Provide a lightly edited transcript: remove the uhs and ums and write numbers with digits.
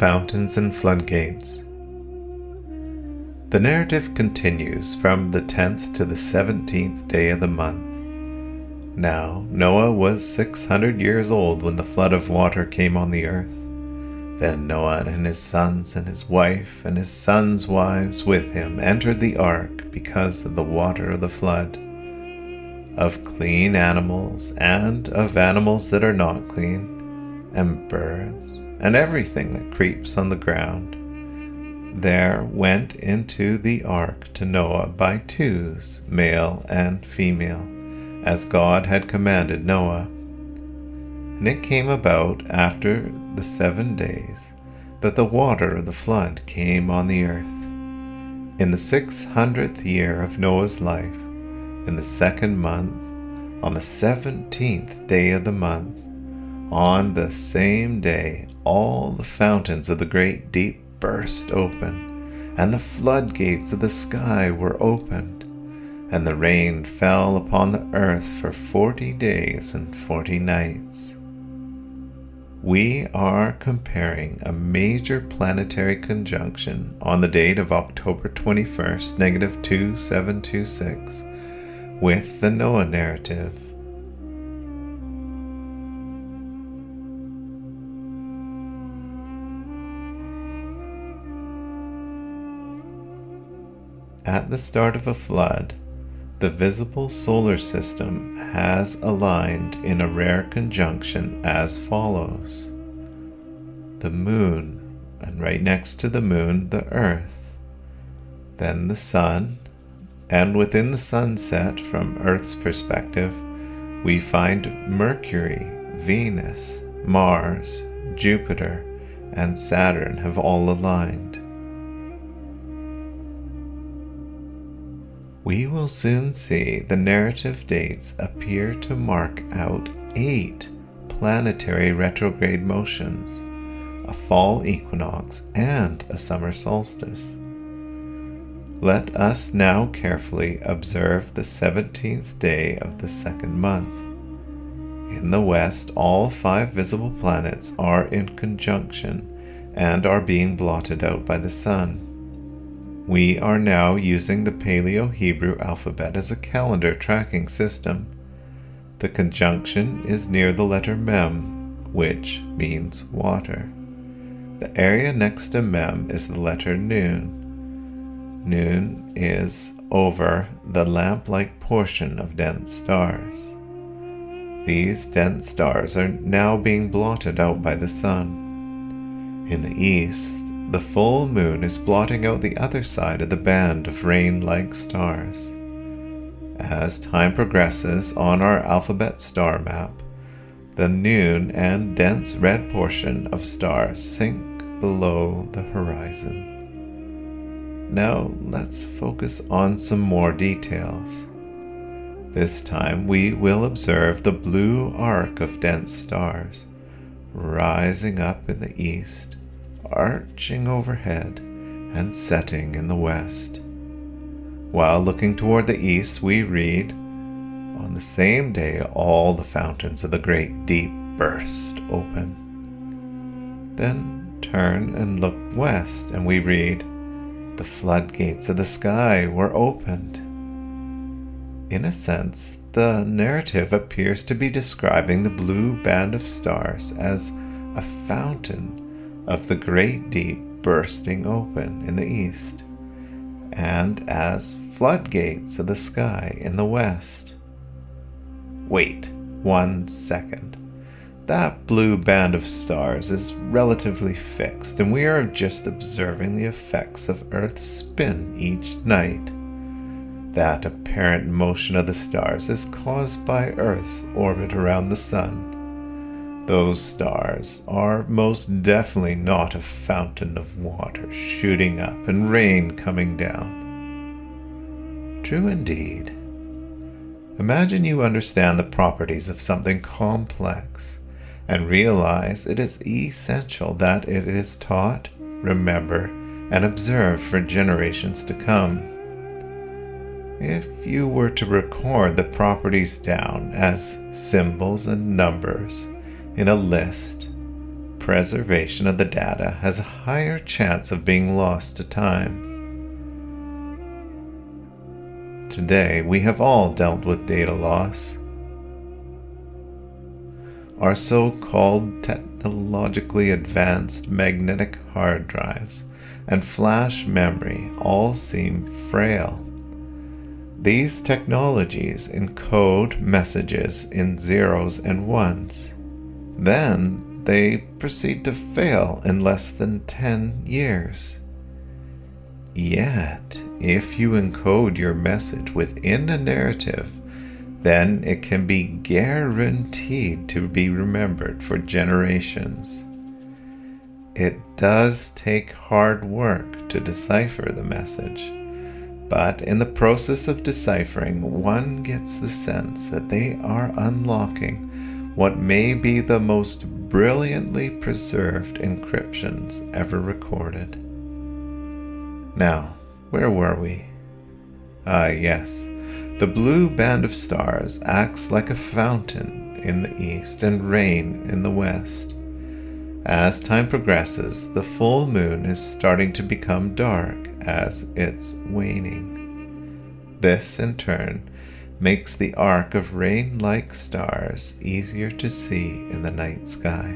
fountains and floodgates. The narrative continues from the 10th to the 17th day of the month. Now Noah was 600 years old when the flood of water came on the earth. Then Noah and his sons and his wife and his sons' wives with him entered the ark because of the water of the flood, of clean animals and of animals that are not clean, and birds and everything that creeps on the ground. There went into the ark to Noah by twos, male and female, as God had commanded Noah. And it came about after the 7 days that the water of the flood came on the earth. In the 600th year of Noah's life, in the 2nd month, on the 17th day of the month, on the same day, all the fountains of the great deep burst open, and the floodgates of the sky were opened, and the rain fell upon the earth for 40 days and 40 nights. We are comparing a major planetary conjunction on the date of October 21st, -2726, with the Noah narrative. At the start of a flood, the visible solar system has aligned in a rare conjunction as follows: the moon, and right next to the moon, the earth, then the sun, and within the sunset, from Earth's perspective, we find Mercury, Venus, Mars, Jupiter, and Saturn have all aligned. We will soon see the narrative dates appear to mark out 8 planetary retrograde motions, a fall equinox, and a summer solstice. Let us now carefully observe the 17th day of the 2nd month. In the west, all 5 visible planets are in conjunction and are being blotted out by the sun. We are now using the Paleo Hebrew alphabet as a calendar tracking system. The conjunction is near the letter Mem, which means water. The area next to Mem is the letter Nun. Nun is over the lamp-like portion of dense stars. These dense stars are now being blotted out by the sun. In the east, the full moon is blotting out the other side of the band of rain-like stars. As time progresses on our alphabet star map, the noon and dense red portion of stars sink below the horizon. Now let's focus on some more details. This time we will observe the blue arc of dense stars rising up in the east, arching overhead and setting in the west. While looking toward the east, we read, "On the same day all the fountains of the great deep burst open." Then turn and look west, and we read, "The floodgates of the sky were opened." In a sense, the narrative appears to be describing the blue band of stars as a fountain of the great deep bursting open in the east, and as floodgates of the sky in the west. Wait 1 second. That blue band of stars is relatively fixed, and we are just observing the effects of Earth's spin each night. That apparent motion of the stars is caused by Earth's orbit around the sun. Those stars are most definitely not a fountain of water shooting up and rain coming down. True indeed. Imagine you understand the properties of something complex and realize it is essential that it is taught, remembered, and observed for generations to come. If you were to record the properties down as symbols and numbers in a list, preservation of the data has a higher chance of being lost to time. Today, we have all dealt with data loss. Our so-called technologically advanced magnetic hard drives and flash memory all seem frail. These technologies encode messages in zeros and ones. Then they proceed to fail in less than 10 years. Yet, if you encode your message within a narrative, then it can be guaranteed to be remembered for generations. It does take hard work to decipher the message, but in the process of deciphering, one gets the sense that they are unlocking what may be the most brilliantly preserved encryptions ever recorded. Now, where were we? Yes. The blue band of stars acts like a fountain in the east and rain in the west. As time progresses, the full moon is starting to become dark as it's waning. This, in turn, makes the arc of rain-like stars easier to see in the night sky.